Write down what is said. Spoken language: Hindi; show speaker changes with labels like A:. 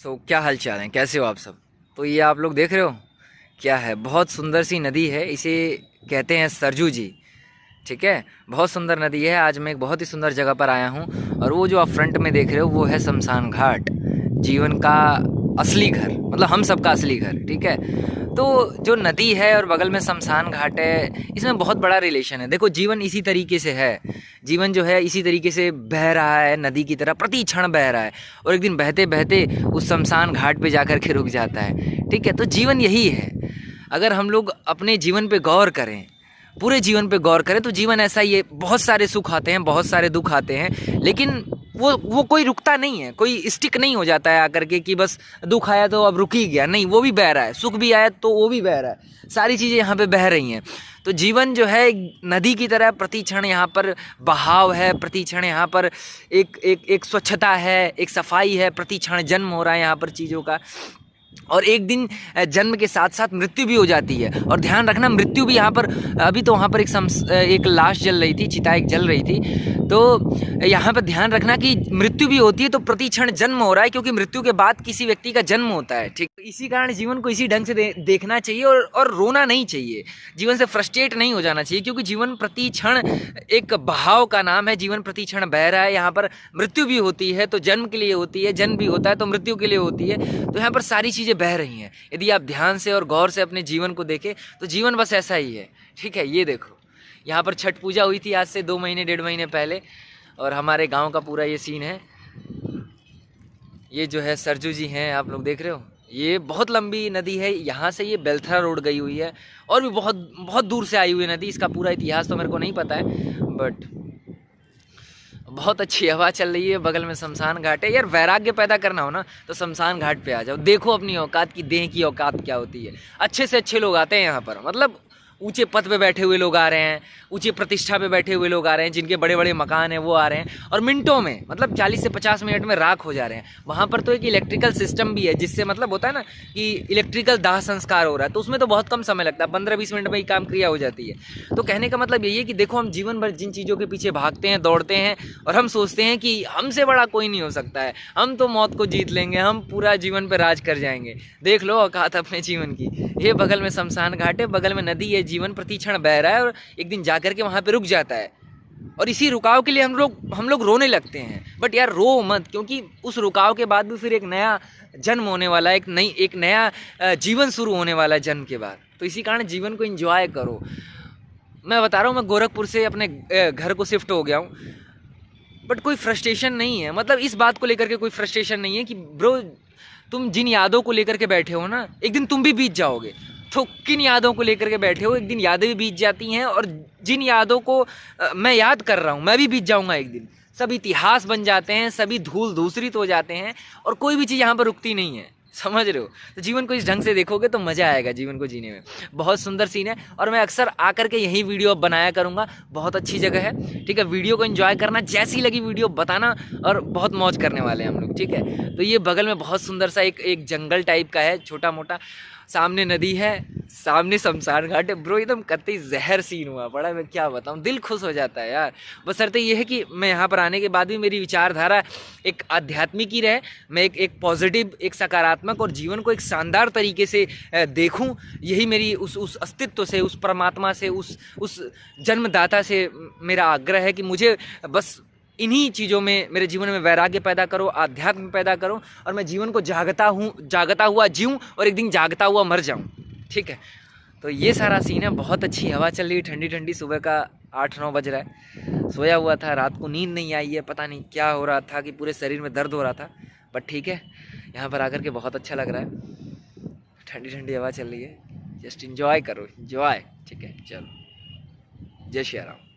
A: क्या हाल चाल है, कैसे हो आप सब। तो ये आप लोग देख रहे हो क्या है, बहुत सुंदर सी नदी है, इसे कहते हैं सरजू जी। ठीक है, बहुत सुंदर नदी है। आज मैं एक बहुत ही सुंदर जगह पर आया हूँ और वो जो आप फ्रंट में देख रहे हो वो है शमशान घाट, जीवन का असली घर, मतलब हम सबका असली घर। ठीक है, तो जो नदी है और बगल में शमशान घाट है, इसमें बहुत बड़ा रिलेशन है। देखो, जीवन इसी तरीके से है, जीवन जो है इसी तरीके से बह रहा है, नदी की तरह प्रति क्षण बह रहा है और एक दिन बहते बहते उस शमशान घाट पे जाकर के रुक जाता है। ठीक है, तो जीवन यही है। अगर हम लोग अपने जीवन पे गौर करें, पूरे जीवन पे गौर करें, तो जीवन ऐसा ही है। बहुत सारे सुख आते हैं, बहुत सारे दुख आते हैं, लेकिन वो कोई रुकता नहीं है, कोई स्टिक नहीं हो जाता है आकर के कि बस दुख आया तो अब रुक ही गया। नहीं, वो भी बह रहा है, सुख भी आया तो वो भी बह रहा है, सारी चीज़ें यहाँ पे बह रही हैं। तो जीवन जो है नदी की तरह प्रति क्षण यहाँ पर बहाव है, प्रति क्षण यहाँ पर एक स्वच्छता है, एक सफाई है, प्रति क्षण जन्म हो रहा है यहाँ पर चीज़ों का। और एक दिन जन्म के साथ साथ मृत्यु भी हो जाती है। और ध्यान रखना, मृत्यु भी यहाँ पर, अभी तो वहाँ पर एक लाश जल रही थी, चिता एक जल रही थी, तो यहाँ पर ध्यान रखना कि मृत्यु भी होती है तो प्रति क्षण जन्म हो रहा है, क्योंकि मृत्यु के बाद किसी व्यक्ति का जन्म होता है। ठीक, इसी कारण जीवन को इसी ढंग से देखना चाहिए और रोना नहीं चाहिए, जीवन से फ्रस्ट्रेट नहीं हो जाना चाहिए, क्योंकि जीवन प्रति क्षण एक बहाव का नाम है। जीवन प्रति क्षण बह रहा है, यहाँ पर मृत्यु भी होती है तो जन्म के लिए होती है, जन्म भी होता है तो मृत्यु के लिए होती है। तो यहाँ पर सारी चीज़ें बह रही हैं। यदि आप ध्यान से और गौर से अपने जीवन को देखें तो जीवन बस ऐसा ही है। ठीक है, ये देखो, यहाँ पर छठ पूजा हुई थी आज से 2 महीने 1.5 महीने पहले, और हमारे गांव का पूरा ये सीन है। ये जो है सरजू जी हैं, आप लोग देख रहे हो, ये बहुत लंबी नदी है। यहाँ से ये बेलथरा रोड गई हुई है और भी बहुत बहुत दूर से आई हुई नदी। इसका पूरा इतिहास तो मेरे को नहीं पता है, बट बहुत अच्छी हवा चल रही है, बगल में शमशान घाट है। यार, वैराग्य पैदा करना हो ना तो शमशान घाट पे आ जाओ, देखो अपनी औकात की, देह की औकात क्या होती है। अच्छे से अच्छे लोग आते हैं यहाँ पर, मतलब ऊंचे पद पे बैठे हुए लोग आ रहे हैं, ऊंची प्रतिष्ठा पे बैठे हुए लोग आ रहे हैं, जिनके बड़े बड़े मकान हैं वो आ रहे हैं, और मिनटों में, मतलब 40 से 50 मिनट में राख हो जा रहे हैं। वहाँ पर तो एक इलेक्ट्रिकल सिस्टम भी है, जिससे मतलब होता है ना कि इलेक्ट्रिकल दाह संस्कार हो रहा है, तो उसमें तो बहुत कम समय लगता है, 15-20 मिनट में ही काम क्रिया हो जाती है। तो कहने का मतलब यही है कि देखो, हम जीवन भर जिन चीज़ों के पीछे भागते हैं, दौड़ते हैं, और हम सोचते हैं कि हमसे बड़ा कोई नहीं हो सकता है, हम तो मौत को जीत लेंगे, हम पूरा जीवन पर राज कर जाएंगे। देख लो औकात अपने जीवन की। ये बगल में शमशान घाट है, बगल में नदी है, जीवन प्रति क्षण बह रहा है और एक दिन जाकर के वहाँ पे रुक जाता है। और इसी रुकाव के लिए हम लोग रोने लगते हैं। बट यार, रो मत, क्योंकि उस रुकाव के बाद भी फिर एक नया जन्म होने वाला है, एक नया जीवन शुरू होने वाला है जन्म के बाद। तो इसी कारण जीवन को एंजॉय करो। मैं बता रहा हूँ, मैं गोरखपुर से अपने घर को शिफ्ट हो गया हूँ, बट कोई फ्रस्ट्रेशन नहीं है। मतलब इस बात को लेकर के कोई फ्रस्ट्रेशन नहीं है कि ब्रो, तुम जिन यादों को लेकर के बैठे हो ना, एक दिन तुम भी बीत जाओगे। तो किन यादों को लेकर के बैठे हो, एक दिन यादें भी बीत जाती हैं, और जिन यादों को मैं याद कर रहा हूँ, मैं भी बीत जाऊँगा एक दिन। सब इतिहास बन जाते हैं, सभी धूल धूसरित हो जाते हैं, और कोई भी चीज़ यहाँ पर रुकती नहीं है। समझ रहे हो? तो जीवन को इस ढंग से देखोगे तो मज़ा आएगा जीवन को जीने में। बहुत सुंदर सीन है, और मैं अक्सर आकर के यही वीडियो अब बनाया करूँगा। बहुत अच्छी जगह है। ठीक है, वीडियो को एंजॉय करना, जैसी लगी वीडियो बताना, और बहुत मौज करने वाले हैं हम लोग। ठीक है, तो ये बगल में बहुत सुंदर सा एक जंगल टाइप का है, छोटा मोटा, सामने नदी है, सामने शमशान घाट है। ब्रो, एकदम कतई जहर सीन हुआ पड़ा, मैं क्या बताऊँ, दिल खुश हो जाता है यार। बशर्ते ये है कि मैं यहाँ पर आने के बाद भी मेरी विचारधारा एक आध्यात्मिक ही रहे, मैं एक पॉजिटिव, एक सकारात्मक, और जीवन को एक शानदार तरीके से देखूँ। यही मेरी उस अस्तित्व से, उस परमात्मा से, उस जन्मदाता से मेरा आग्रह है कि मुझे बस इन्हीं चीज़ों में, मेरे जीवन में वैराग्य पैदा करो, आध्यात्म पैदा करो, और मैं जीवन को जागता हुआ जीऊँ और एक दिन जागता हुआ मर जाऊँ। ठीक है, तो ये सारा सीन है। बहुत अच्छी हवा चल रही है, ठंडी ठंडी, सुबह का 8-9 बज रहा है। सोया हुआ था, रात को नींद नहीं आई है, पता नहीं क्या हो रहा था कि पूरे शरीर में दर्द हो रहा था। बट ठीक है, यहाँ पर आकर के बहुत अच्छा लग रहा है, ठंडी ठंडी हवा चल रही है, जस्ट इंजॉय करो, इंजॉय। ठीक है, चलो, जय श्री राम।